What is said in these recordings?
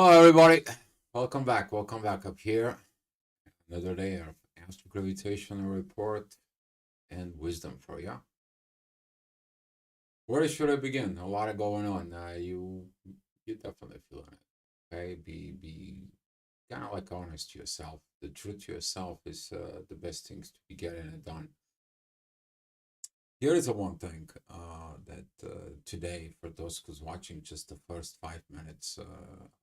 Hello, everybody. Welcome back. Welcome back up here. Another day of Astro Gravitational Report and wisdom for you. Where should I begin? A lot of going on. You definitely feeling it. Okay, be kind of like honest to yourself. The truth to yourself is the best things to be getting it done. Here is the one thing that today, for those who's watching just the first 5 minutes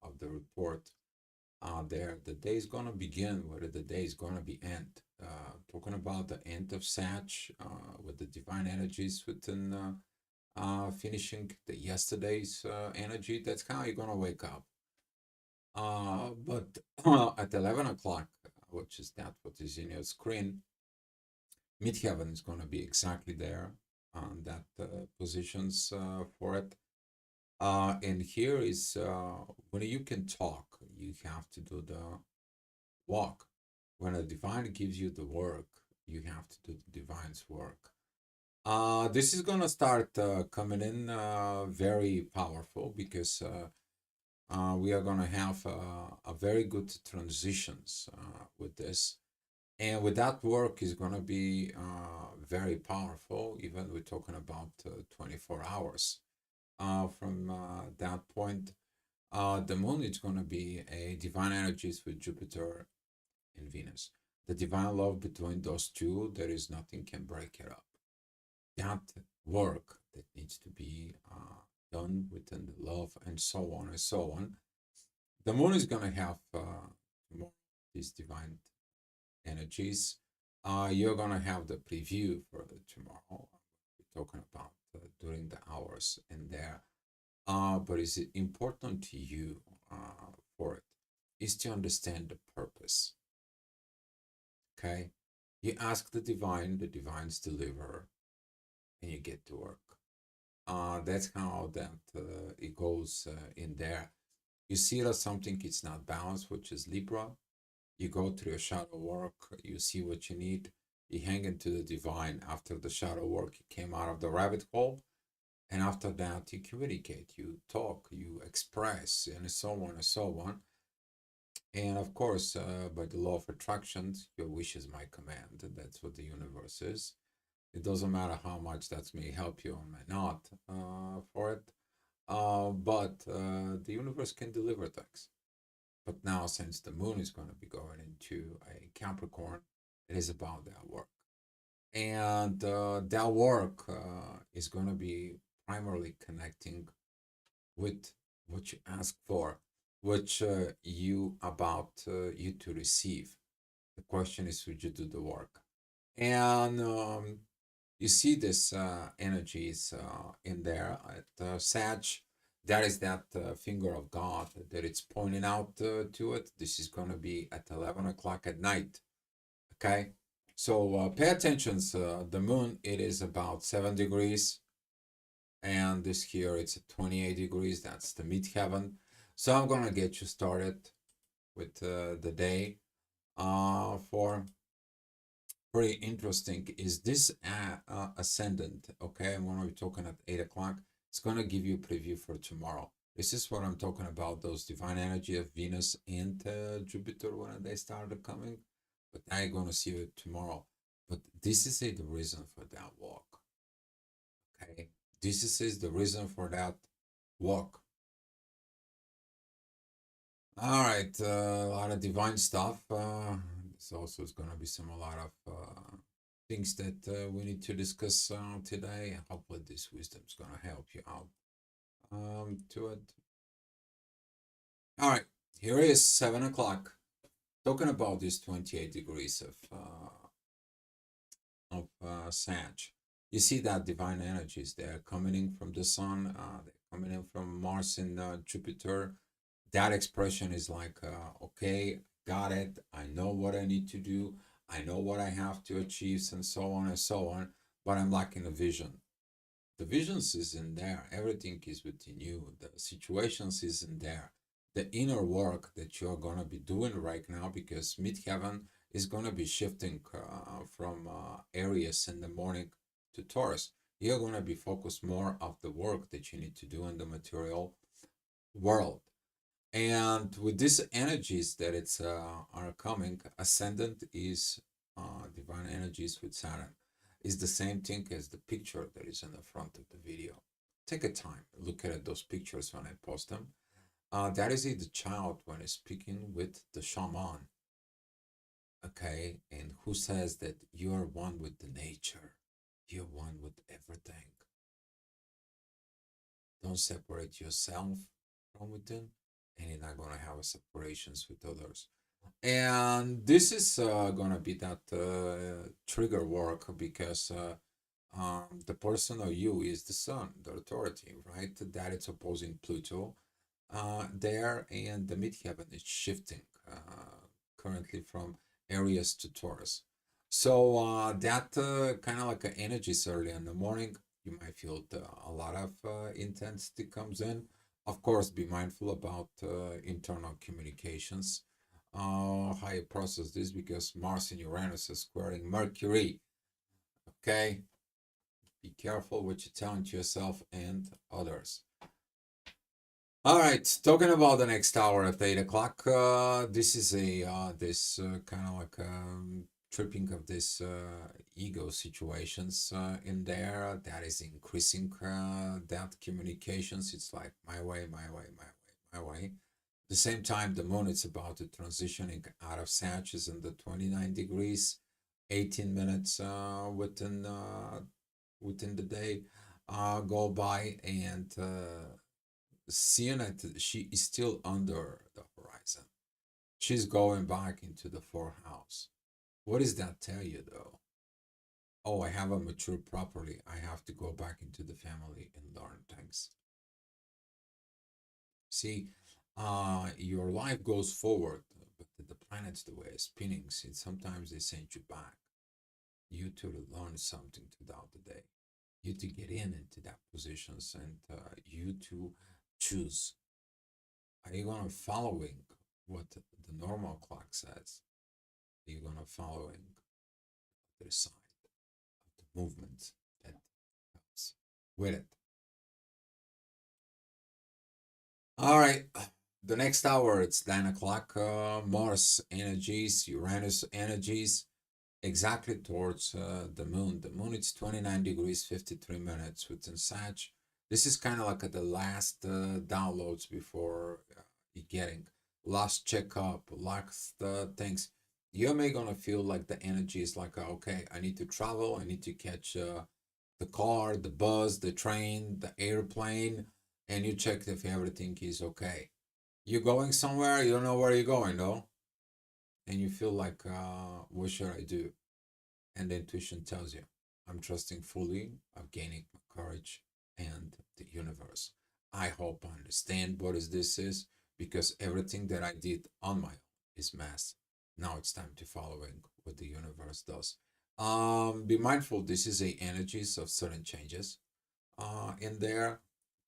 of the report, there the day is gonna begin where the day is gonna be end. Talking about the end of Sag with the divine energies within finishing the yesterday's energy. That's how you're gonna wake up. But at 11 o'clock, which is that what is in your screen, midheaven is gonna be exactly there on that positions for it. And here is when you can talk, you have to do the walk. When a divine gives you the work, you have to do the divine's work. This is gonna start coming in very powerful because we are gonna have a very good transitions with this, and with that work is gonna be very powerful. Even we're talking about 24 hours from that point. The moon is gonna be a divine energies with Jupiter in Venus. The divine love between those two, there is nothing can break it up. That work that needs to be done within the love and so on and so on. The moon is going to have more these divine energies. You're going to have the preview for the tomorrow. We're talking about during the hours in there. But is it important to you for it? Is to understand the purpose. Okay, you ask the divines deliver, and you get to work. That's how that it goes in there. You see that something is not balanced, which is Libra. You go through your shadow work, you see what you need, you hang into the divine. After the shadow work, you came out of the rabbit hole, and after that, you communicate, you talk, you express, and so on and so on. And of course, by the law of attraction, your wish is my command. That's what the universe is. It doesn't matter how much that may help you or may not for it. But the universe can deliver things. But now, since the moon is going to be going into a Capricorn, it is about that work. And that work is going to be primarily connecting with what you ask for, which you about you to receive. The question is, would you do the work? And you see this energies in there at Sag. That is that finger of God that it's pointing out to it. This is going to be at 11 o'clock at night. Okay, so pay attention. The moon, it is about 7 degrees, and this here it's at 28 degrees. That's the midheaven. So I'm gonna get you started with the day. For pretty interesting is this ascendant. Okay, when we're talking at 8 o'clock, it's gonna give you a preview for tomorrow. This is what I'm talking about, those divine energy of Venus and Jupiter when they started coming. But now you're gonna see it tomorrow. But this is the reason for that walk. Okay, this is the reason for that walk. All right, a lot of divine stuff. This also is going to be a lot of things that we need to discuss today. Hopefully, this wisdom is going to help you out to it. All right, here is 7 o'clock. Talking about this 28 degrees of Sag. You see that divine energies, they're coming in from the sun, they're coming in from Mars and Jupiter. That expression is like, okay, got it. I know what I need to do. I know what I have to achieve, and so on and so on. But I'm lacking a vision. The visions is in there. Everything is within you. The situations is in there. The inner work that you're gonna be doing right now, because midheaven is gonna be shifting from Aries in the morning to Taurus. You're gonna be focused more of the work that you need to do in the material world. And with these energies that it's are coming, ascendant is divine energies with Saturn. Is the same thing as the picture that is in the front of the video. Take a time, look at those pictures when I post them. That is the child when he's speaking with the shaman, okay, and who says that you are one with the nature, you're one with everything. Don't separate yourself from within, and you're not gonna have separations with others. And this is gonna be that trigger work because the person or you is the sun, the authority, right? That it's opposing Pluto there, and the midheaven is shifting currently from Aries to Taurus. So that kind of like energies early in the morning, you might feel a lot of intensity comes in. Of course, be mindful about internal communications. How you process this because Mars and Uranus is squaring Mercury. Okay, be careful what you're telling to yourself and others. All right, talking about the next hour at 8 o'clock. This is a this kind of like tripping of this ego situations in there that is increasing that communications. It's like my way, my way, my way, my way. At the same time, the moon is about to transitioning out of Sag is in the 29 degrees, 18 minutes within the day go by and. Seeing that she is still under the horizon. She's going back into the fourth house. What does that tell you though? Oh, I haven't matured properly. I have to go back into the family and learn things. See, your life goes forward, but the planets, the way it's spinning, see, sometimes they send you back. You to learn something throughout the day. You to get into that positions and you to choose. Are you gonna following what the normal clock says? Are you gonna following the side of the movement that comes with it? All right. The next hour, it's 9 o'clock. Mars energies, Uranus energies, exactly towards the moon. The moon, it's 29 degrees, 53 minutes within Sag. This is kind of like the last downloads before you getting last checkup, last things. You may gonna feel like the energy is like, okay, I need to travel, I need to catch the car, the bus, the train, the airplane, and you check if everything is okay. You're going somewhere, you don't know where you're going though, and you feel like, what should I do? And the intuition tells you, I'm trusting fully, I'm gaining courage and the universe. I hope I understand what this is because everything that I did on my own is mass. Now it's time to following what the universe does. Be mindful. This is a energies of certain changes. In there,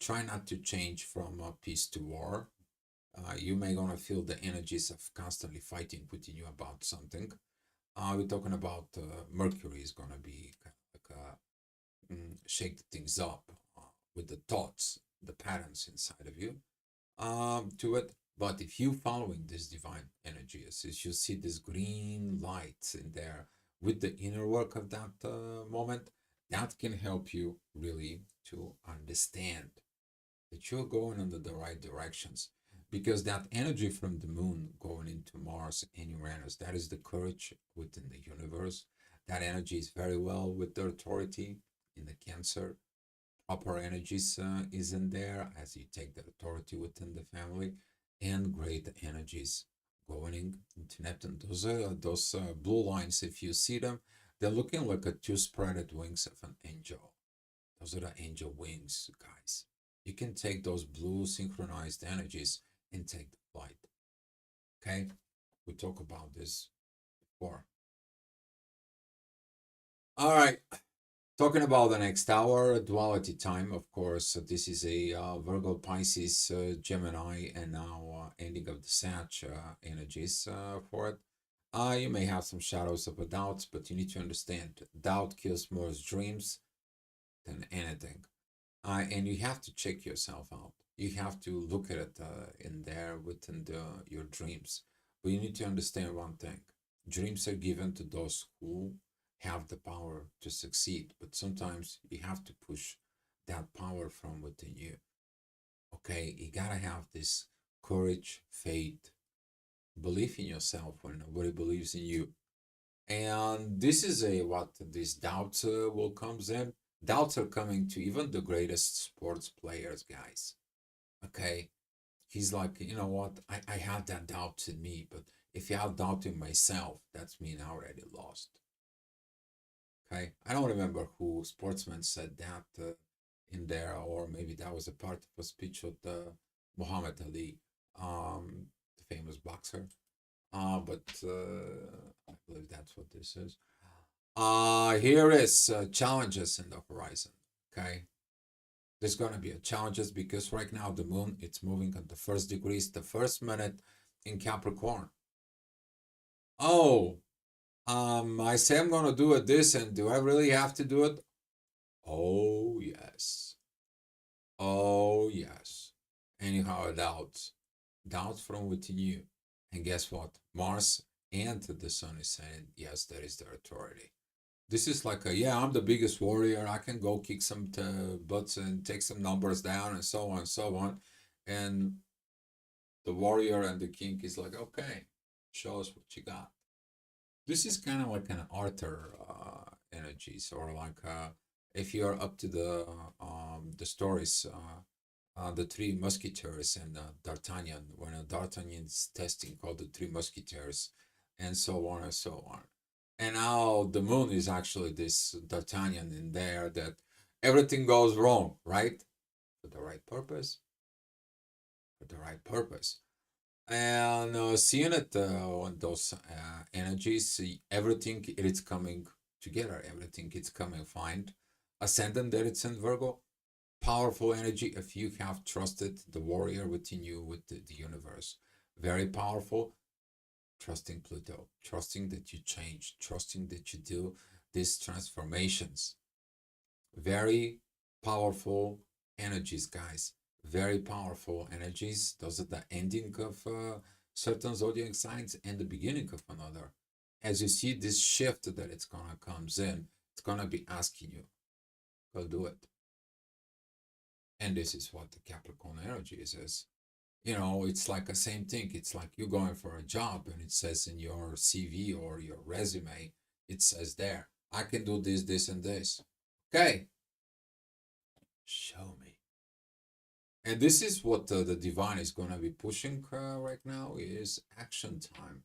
try not to change from peace to war. You may gonna feel the energies of constantly fighting within you about something. We're talking about Mercury is gonna be kind of like shake things up with the thoughts, the patterns inside of you to it. But if you following this divine energy, as you see this green light in there with the inner work of that moment, that can help you really to understand that you're going under the right directions because that energy from the moon going into Mars and Uranus, that is the courage within the universe. That energy is very well with the authority in the Cancer. Proper energies is in there as you take the authority within the family, and great energies going into Neptune. Those blue lines. If you see them, they're looking like a two spreaded wings of an angel. Those are the angel wings, guys. You can take those blue synchronized energies and take the flight. Okay? We talk about this before. All right. Talking about the next hour, duality time, of course. This is a Virgo, Pisces, Gemini, and now ending of the Sag energies for it. You may have some shadows of a doubt, but you need to understand doubt kills more dreams than anything. And you have to check yourself out. You have to look at it in there within your dreams. But you need to understand one thing. Dreams are given to those who have the power to succeed, but sometimes you have to push that power from within you. Okay, you gotta have this courage, faith, belief in yourself when nobody believes in you. And this is a what these doubts will comes in. Doubts are coming to even the greatest sports players, guys. Okay, he's like, you know what? I have that doubt in me, but if I have doubt in myself, that's mean I already lost. Okay, I don't remember who sportsman said that in there, or maybe that was a part of a speech of the Muhammad Ali, the famous boxer. But I believe that's what this is. Here is challenges in the horizon. Okay, there's gonna be a challenges because right now the moon it's moving at the first degrees, the first minute in Capricorn. Oh, I say I'm gonna do it this, and do I really have to do it? Oh yes, oh yes. Anyhow, doubts from within you, and guess what? Mars and the Sun is saying yes, that is their authority. This is like a yeah, I'm the biggest warrior. I can go kick some butts and take some numbers down and so on and so on. And the warrior and the king is like, okay, show us what you got. This is kind of like an Arthur energies, or like if you're up to the stories, the Three Musketeers and D'Artagnan, when D'Artagnan's testing called the Three Musketeers, and so on and so on. And now the moon is actually this D'Artagnan in there that everything goes wrong, right? For the right purpose, for the right purpose. And seeing it on those energies, see everything it is coming together, everything is coming fine. Ascendant that it's in Virgo, powerful energy if you have trusted the warrior within you with the universe. Very powerful, trusting Pluto, trusting that you change, trusting that you do these transformations. Very powerful energies, guys. Very powerful energies. Those are the ending of certain zodiac signs and the beginning of another. As you see this shift that it's gonna comes in, it's gonna be asking you, go do it. And this is what the Capricorn energy is. You know, it's like the same thing. It's like you're going for a job and it says in your CV or your resume, it says there, I can do this, this, and this. Okay, show me. And this is what the divine is going to be pushing right now is action time.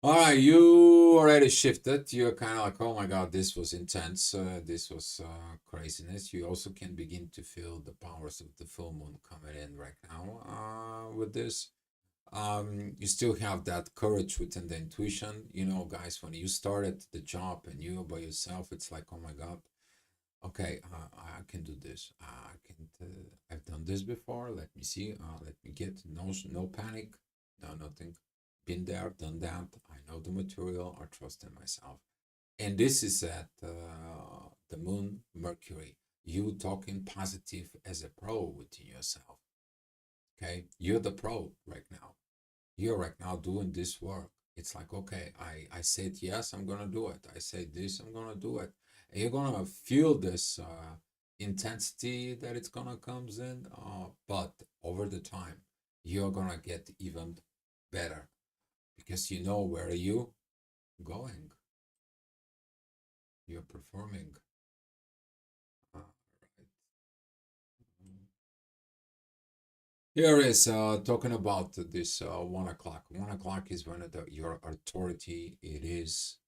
All right, you already shifted. You're kind of like, oh my God, this was intense. This was craziness. You also can begin to feel the powers of the full moon coming in right now with this. You still have that courage within the intuition. You know, guys, when you started the job and you by yourself, it's like, oh my God, okay, I can do this. I can. I've done this before. Let me see. Let me get no panic, no nothing. Been there, done that. I know the material. I trust in myself. And this is at the moon, Mercury. You talking positive as a pro within yourself. Okay, you're the pro right now. You're right now doing this work. It's like, okay, I said yes, I'm gonna do it. I said this, I'm gonna do it. And you're gonna feel this intensity that it's gonna comes in, but over the time, you're gonna get even better because you know where are you going. You're performing. Right. Here is talking about this 1 o'clock. 1 o'clock is when your authority it is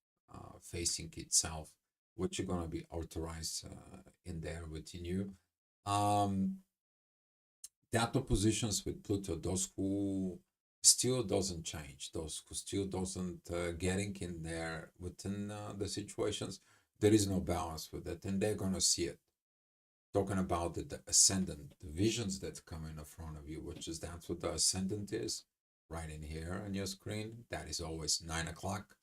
facing itself, what you're gonna be authorized in there within you. Um, that oppositions with Pluto, those who still doesn't change, those who still doesn't getting in there within the situations, there is no balance with it, and they're gonna see it talking about the ascendant, the visions that come in front of you, which is that's what the ascendant is, right in here on your screen. That is always 9 o'clock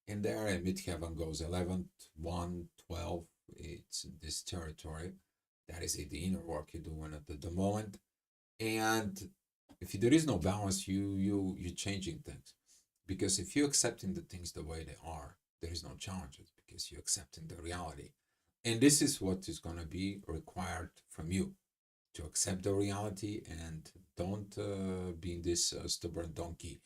in there, and midheaven goes 11, 1, 12. It's in this territory. That is it, the inner work you're doing at the moment. And if there is no balance, you're changing things. Because if you're accepting the things the way they are, there is no challenges because you're accepting the reality. And this is what is going to be required from you, to accept the reality and don't be this stubborn donkey.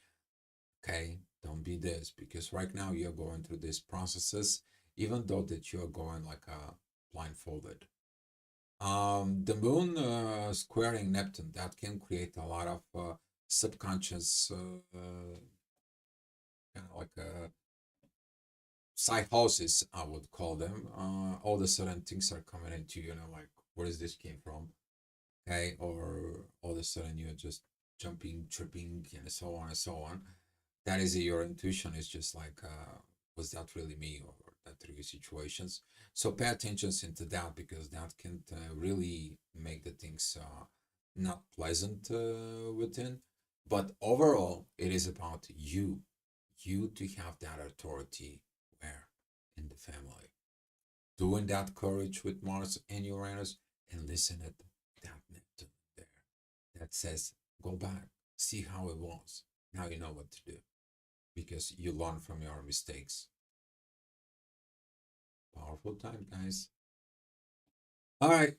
Okay, don't be this, because right now you're going through these processes, even though that you're going like a blindfolded. The moon squaring Neptune, that can create a lot of subconscious, kind of like a psychosis, I would call them. All of a sudden, things are coming into you, like, where does this came from? Okay, or all of a sudden you're just jumping, tripping, and so on and so on. That is your intuition is just like, was that really me, or that really situations? So pay attention into that, because that can really make the things not pleasant within. But overall, it is about you to have that authority where in the family, doing that courage with Mars and Uranus, and listen at that Neptune there that says, go back, see how it was. Now you know what to do because you learn from your mistakes. Powerful time, guys. All right.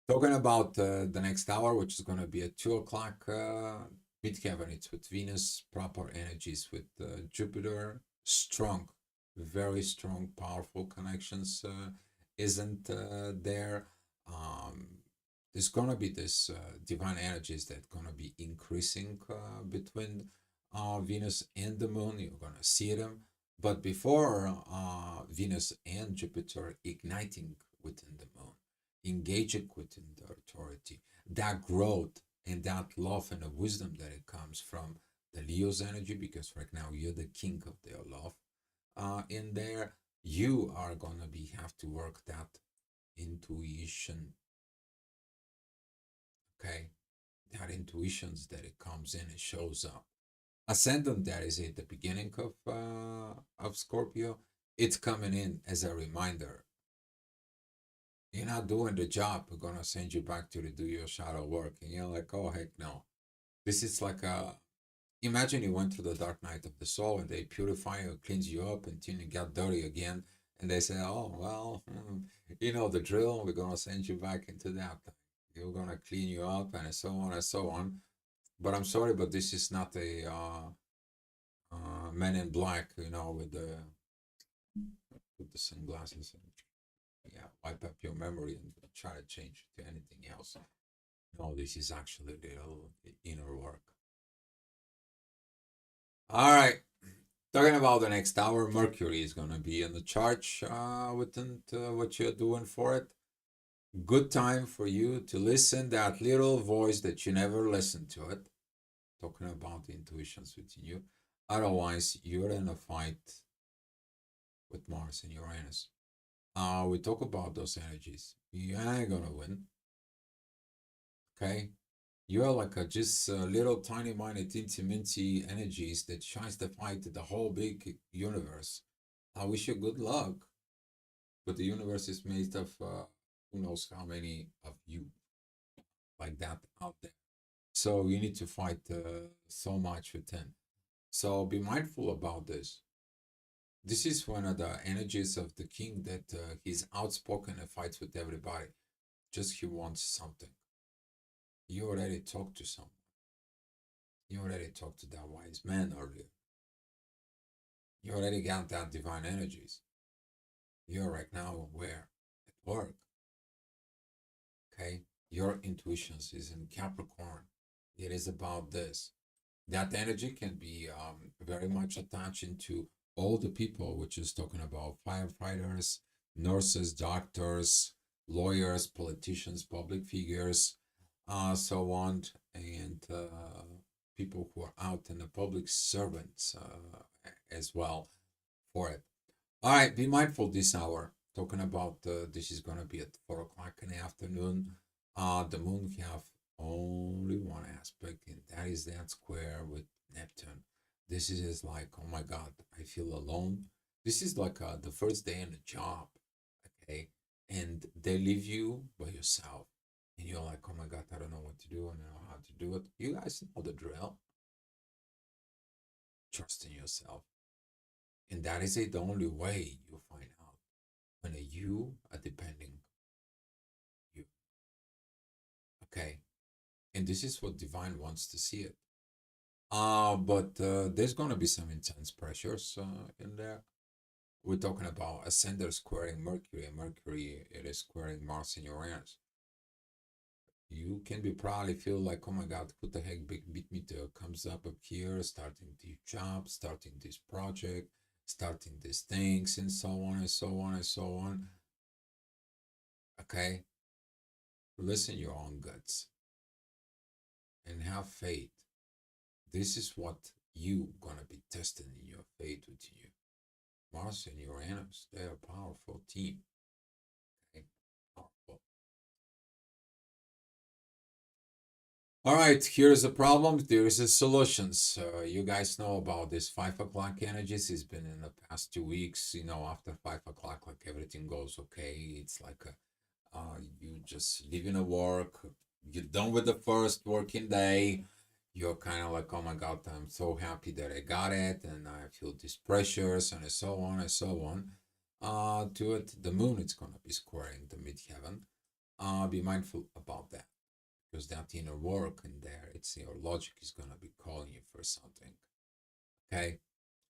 Talking about the next hour, which is going to be at 2 o'clock midheaven. It's with Venus, proper energies with Jupiter, strong, very strong, powerful connections. Isn't there? Um, there's going to be this divine energies that going to be increasing between Venus and the Moon. You're going to see them. But before Venus and Jupiter igniting within the Moon, engaging within the authority, that growth and that love and the wisdom that it comes from the Leo's energy, because right now you're the king of their love. In there, you are gonna be have to work that intuition. Okay, that intuitions that it comes in and shows up. Ascendant that is at the beginning of Scorpio. It's coming in as a reminder. You're not doing the job. We're gonna send you back to do your shadow work, and you're like, oh heck no. This is like a imagine you went through the dark night of the soul, and they purify you, cleanse you up until you got dirty again, and they say, oh well, you know the drill. We're gonna send you back into that. We're gonna clean you up, and so on and so on. But I'm sorry, but this is not a Men in Black, with the sunglasses and yeah, wipe up your memory and try to change it to anything else. No, this is actually the inner work. All right. Talking about the next hour, Mercury is going to be in the chart within what you're doing for it. Good time for you to listen that little voice that you never listened to it. Talking about the intuitions within you. Otherwise, you're in a fight with Mars and Uranus. We talk about those energies. You ain't gonna win. Okay, you're like a just little tiny minor teensy minty energies that tries to fight the whole big universe. I wish you good luck, but the universe is made of who knows how many of you like that out there. So you need to fight so much within. So be mindful about this. This is one of the energies of the king that he's outspoken and fights with everybody. Just he wants something. You already talked to someone. You already talked to that wise man earlier. You already got that divine energies. You're right now where? At work. Okay? Your intuitions is in Capricorn. It is about this. That energy can be very much attached into all the people, which is talking about firefighters, nurses, doctors, lawyers, politicians, public figures, so on, and people who are out in the public servants as well for it. All right, be mindful this hour. Talking about this is going to be at 4 o'clock in the afternoon. The moon have only one aspect, and that is that square with Neptune. This is like, oh my God, I feel alone. This is like the first day in the job. Okay, and they leave you by yourself. And you're like, oh my God, I don't know what to do. I don't know how to do it. You guys know the drill. Trust in yourself. And that is it, the only way you find out when you are depending you. Okay. And this is what divine wants to see it. But there's gonna be some intense pressures in there. We're talking about ascender squaring Mercury, and Mercury it is squaring Mars and Uranus. You can be probably feel like, oh my God, who the heck beat me to comes up here, starting the job, starting this project, starting these things, and so on and so on and so on. Okay, listen your own guts and have faith. This is what you gonna be testing in your faith with you. Mars and Uranus, they are a powerful team. Okay, powerful. All right, here's the problem. There is a solutions. You guys know about this 5 o'clock energies. It's been in the past 2 weeks. You know, after 5 o'clock, like everything goes okay. It's like you just leaving a work. You're done with the first working day. You're kind of like, oh my God, I'm so happy that I got it, and I feel these pressures and so on and so on. To it, the moon is gonna be squaring the midheaven. Be mindful about that because that inner work in there, it's your logic is gonna be calling you for something. Okay,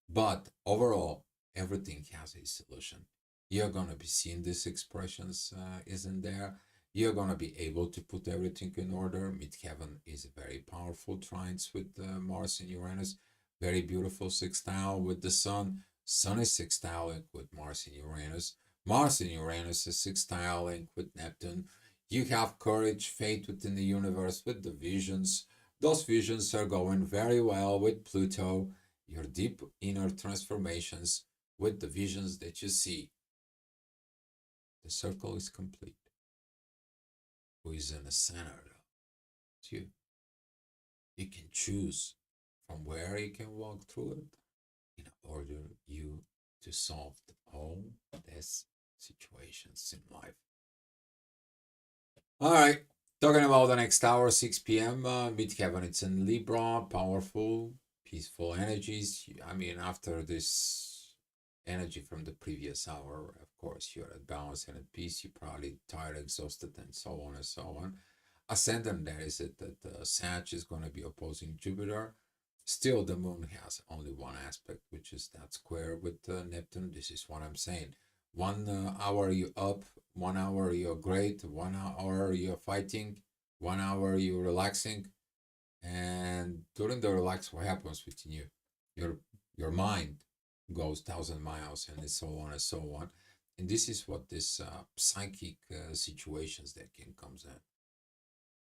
but overall, everything has a solution. You're gonna be seeing these expressions, isn't there? You're gonna be able to put everything in order. Midheaven is a very powerful trines with Mars and Uranus. Very beautiful sextile with the Sun. Sun is sextile with Mars and Uranus. Mars and Uranus is sextile with Neptune. You have courage, faith within the universe with the visions. Those visions are going very well with Pluto, your deep inner transformations with the visions that you see. The circle is complete. Who is in the center? It's you. You can choose from where you can walk through it in order you to solve all these situations in life. All right. Talking about the next hour, 6 p.m. Midheaven, it's in Libra, powerful, peaceful energies. I mean, after this energy from the previous hour, of course, you're at balance and at peace. You're probably tired, exhausted, and so on and so on. Ascendant, there is it that Sag is going to be opposing Jupiter. Still, the moon has only one aspect, which is that square with Neptune. This is what I'm saying. 1 hour you up, 1 hour you're great, 1 hour you're fighting, 1 hour you're relaxing, and during the relax, what happens within you? Your your mind goes 1,000 miles, and so on and so on. And this is what this psychic situations that can comes in.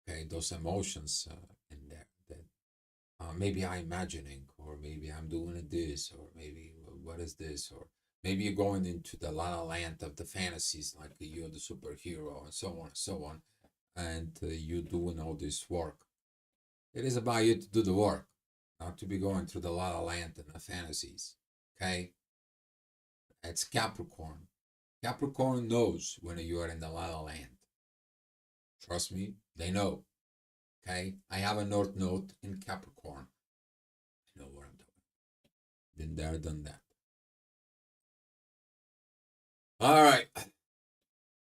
Okay, those emotions in there that maybe I'm imagining, or maybe I'm doing this, or maybe what is this, or maybe you're going into the la la land of the fantasies, like you're the superhero, and so on and so on, and you're doing all this work. It is about you to do the work, not to be going through the la la land and the fantasies. Okay, it's Capricorn. Capricorn knows when you are in the la la land. Trust me, they know. Okay, I have a North Node in Capricorn. I know what I'm doing. Been there, done that. All right.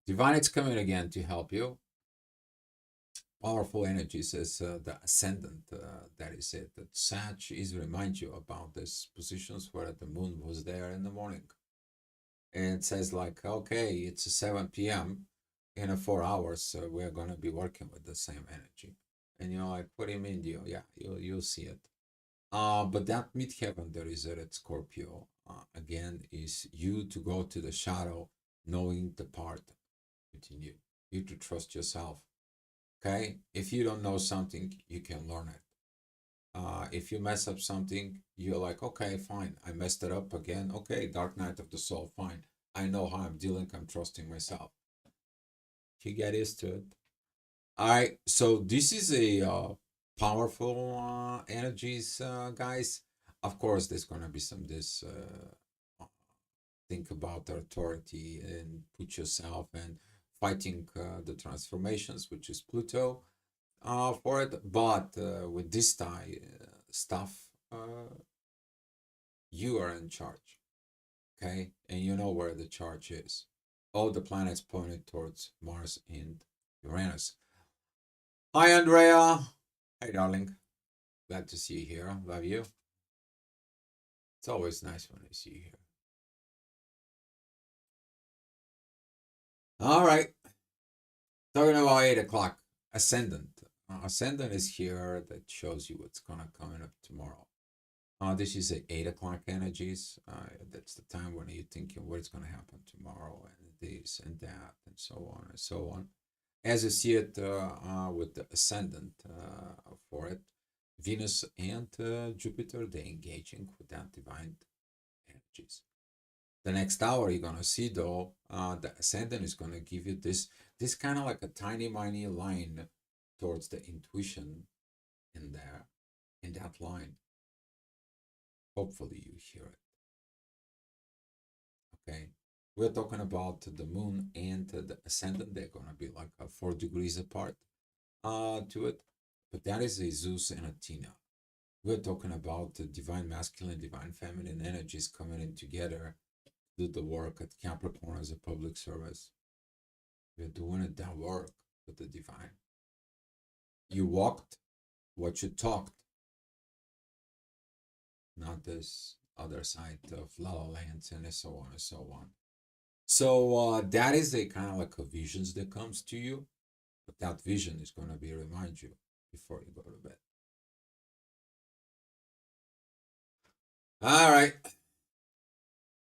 Divine is coming again to help you. Powerful energy says the ascendant, that is it. That Sag is remind you about these positions where the moon was there in the morning. And it says like, okay, it's 7 p.m. In 4 hours, so we're gonna be working with the same energy. And you're like, what do you mean, Dio? Yeah, you'll see it. But that midheaven there is at Scorpio, again, is you to go to the shadow, knowing the part within you. You to trust yourself. Okay? If you don't know something, you can learn it. If you mess up something, you're like, okay, fine. I messed it up again. Okay, dark night of the soul, fine. I know how I'm dealing. I'm trusting myself. You get used to it. All right. So this is a powerful energies, guys. Of course, there's gonna be some this think about the authority and put yourself and fighting the transformations, which is Pluto for it. But with this stuff, you are in charge, okay? And you know where the charge is. All the planets pointed towards Mars and Uranus. Hi, Andrea. Hey, darling. Glad to see you here. Love you. It's always nice when I see you here. All right. Talking about 8 o'clock. Ascendant. Ascendant is here. That shows you what's going to coming up tomorrow. This is at 8 o'clock energies. That's the time when you're thinking what's going to happen tomorrow and this and that and so on and so on. As you see it with the ascendant for it, Venus and Jupiter, they're engaging with that divine energies. The next hour you're gonna see though, the ascendant is gonna give you this kind of like a tiny miny line towards the intuition in there, in that line. Hopefully you hear it. Okay. We're talking about the moon and the ascendant. They're gonna be like 4 degrees apart to it. But that is a Zeus and Athena. We're talking about the divine masculine, divine feminine energies coming in together to do the work at Capricorn as a public service. We're doing it that work with the divine. You walked what you talked, not this other side of La La Land and so on and so on. So that is a kind of like a visions that comes to you, but that vision is going to be remind you before you go to bed. All right.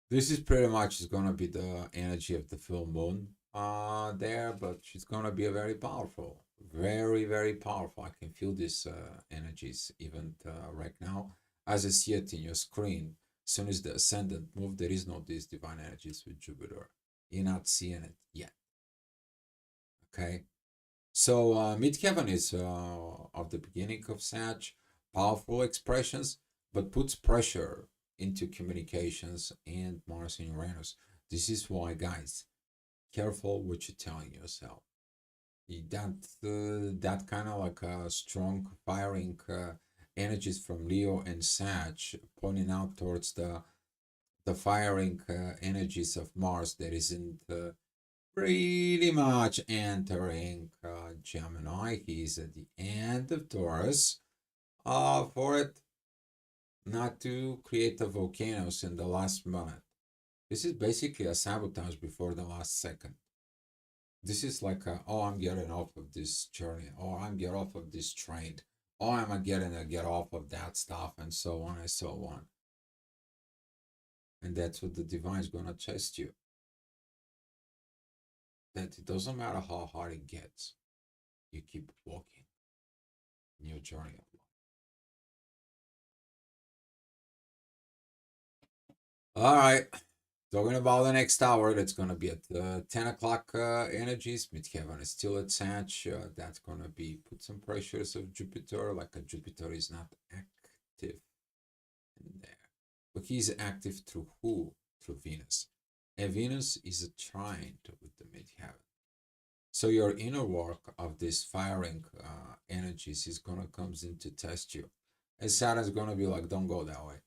This is pretty much is gonna be the energy of the full moon there, but she's gonna be a very powerful, very, very powerful. I can feel these energies even right now as I see it in your screen. As soon as the ascendant move, there is no these divine energies with Jupiter. You're not seeing it yet. Okay. So midheaven is of the beginning of Sag, powerful expressions, but puts pressure into communications and Mars and Uranus. This is why, guys, careful what you're telling yourself. That kind of like a strong firing energies from Leo and Sag pointing out towards the firing energies of Mars that isn't pretty much entering Gemini. He's at the end of Taurus. For it not to create the volcanoes in the last minute. This is basically a sabotage before the last second. This is like, oh, I'm getting off of this journey, or I'm getting off of this train, or I'm getting to get off of that stuff, and so on and so on. And that's what the divine is going to test you. That it doesn't matter how hard it gets, you keep walking in your journey of life. All right. Talking about the next hour, that's going to be at 10 o'clock energies. Midheaven is still at Sag. That's going to be put some pressures of Jupiter, like a Jupiter is not active in there. But he's active through who? Through Venus. And Venus is a trine with the midheaven. So your inner work of this firing energies is going to comes in to test you. And Saturn's going to be like, don't go that way.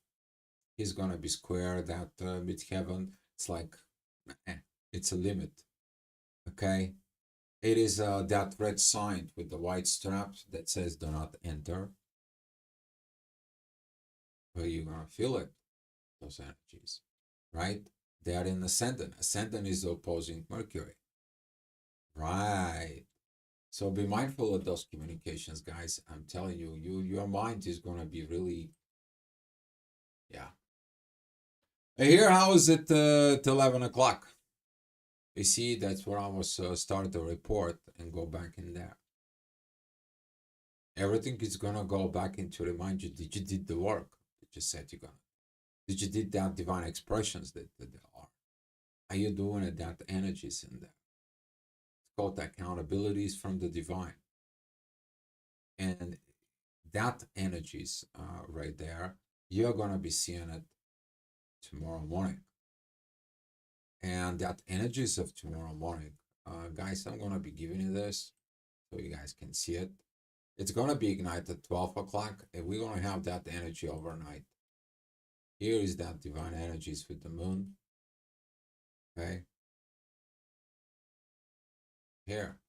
He's going to be square that midheaven. It's like, it's a limit. Okay. It is that red sign with the white straps that says do not enter. But you're going to feel it, those energies, right? They are in ascendant. Ascendant is opposing Mercury. Right. So be mindful of those communications, guys. I'm telling you, your mind is gonna be really, yeah. Here, how is it at 11 o'clock? You see, that's where I was start the report and go back in there. Everything is gonna go back into remind you that you did the work that you said you're gonna. Did you did that divine expressions that there are? Are you doing it? That energies in there. It's called accountabilities from the divine. And that energies right there, you're gonna be seeing it tomorrow morning. And that energies of tomorrow morning Guys, I'm gonna be giving you this so you guys can see it. It's gonna be ignited at 12 o'clock, and we're gonna have that energy overnight. Here is that divine energies with the moon. Okay, here.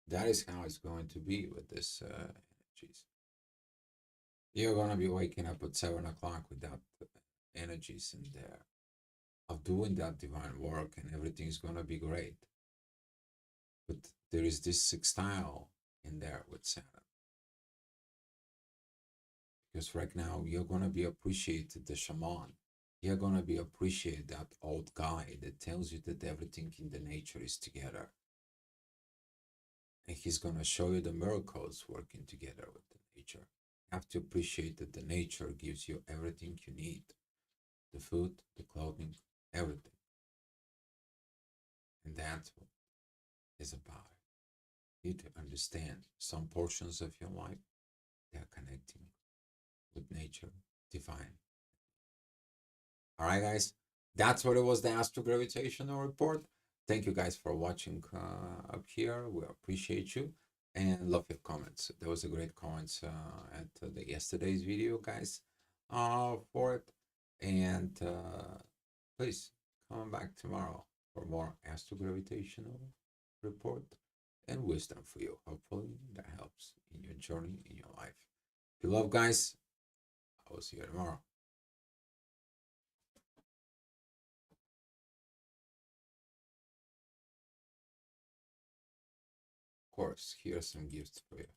That is how it's going to be with this energies. You're gonna be waking up at 7 o'clock with that energies in there of doing that divine work, and everything's gonna be great. But there is this sextile in there with Saturn, because right now you're gonna be appreciated the shaman. You're gonna be appreciated that old guy that tells you that everything in the nature is together, and he's gonna show you the miracles working together with the nature. You have to appreciate that the nature gives you everything you need: the food, the clothing, everything. And that's what it's about. You need to understand some portions of your life, they're connecting with nature, divine. All right, guys, that's what it was, the astro gravitational report. Thank you guys for watching up here. We appreciate you and love your comments. There was a great comments at the yesterday's video, guys, for it. And please come back tomorrow for more astro gravitational report and wisdom for you. Hopefully that helps in your journey in your life. If you love, guys, I will see you tomorrow. Of course, here's some gifts for you.